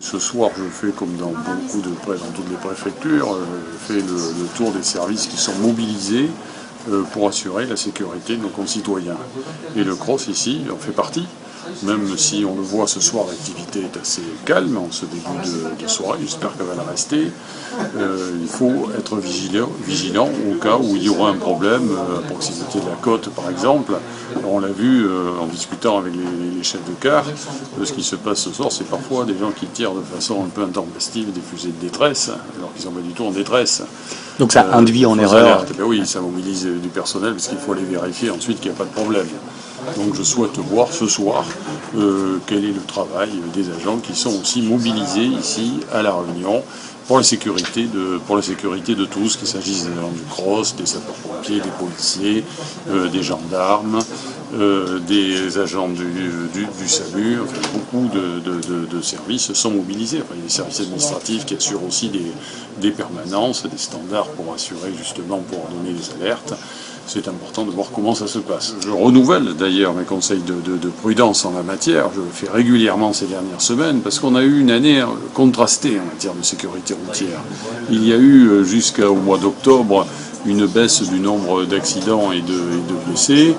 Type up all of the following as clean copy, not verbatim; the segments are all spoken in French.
Ce soir, je fais comme dans dans toutes les préfectures, je fais le tour des services qui sont mobilisés pour assurer la sécurité de nos concitoyens. Et le CROSS ici en fait partie, même si on le voit ce soir, l'activité est assez calme en ce début de soirée, j'espère qu'elle va le rester. Il faut être vigilant au cas où il y aura un problème à proximité de la côte par exemple. Alors, on l'a vu en discutant avec les chefs de car, ce qui se passe ce soir, c'est parfois des gens qui tirent de façon un peu intempestive des fusées de détresse, alors qu'ils sont pas du tout en détresse. Donc ça induit en erreur. Ben oui, ça mobilise du personnel parce qu'il faut aller vérifier ensuite qu'il n'y a pas de problème. Donc je souhaite voir ce soir quel est le travail des agents qui sont aussi mobilisés ici à La Réunion pour la sécurité de tous, qu'il s'agisse des agents du CROSS, des sapeurs-pompiers, des policiers, des gendarmes, des agents du SAMU. Enfin, beaucoup de services sont mobilisés. Enfin, il y a des services administratifs qui assurent aussi des permanences, des standards pour assurer justement, pour donner des alertes. C'est important de voir comment ça se passe. Je renouvelle d'ailleurs mes conseils de prudence en la matière. Je le fais régulièrement ces dernières semaines parce qu'on a eu une année contrastée en matière de sécurité routière. Il y a eu jusqu'au mois d'octobre une baisse du nombre d'accidents et de blessés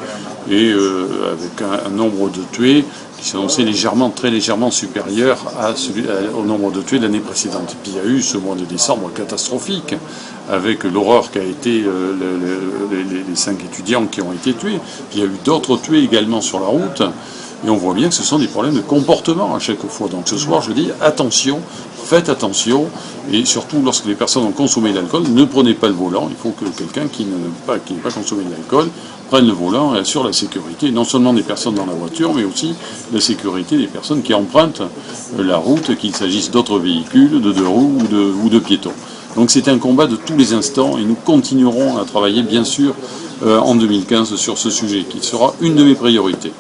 et avec un nombre de tués qui s'est annoncé très légèrement supérieur au nombre de tués de l'année précédente. Et puis il y a eu ce mois de décembre catastrophique, avec l'horreur qu'a été les 5 étudiants qui ont été tués. Puis il y a eu d'autres tués également sur la route, et on voit bien que ce sont des problèmes de comportement à chaque fois. Donc ce soir, je dis attention, faites attention, et surtout lorsque les personnes ont consommé de l'alcool, ne prenez pas le volant. Il faut que quelqu'un qui n'ait pas consommé de l'alcool prenne le volant et assure la sécurité, non seulement des personnes dans la voiture, mais aussi la sécurité des personnes qui empruntent la route, qu'il s'agisse d'autres véhicules, de deux roues ou de piétons. Donc c'est un combat de tous les instants et nous continuerons à travailler bien sûr en 2015 sur ce sujet qui sera une de mes priorités.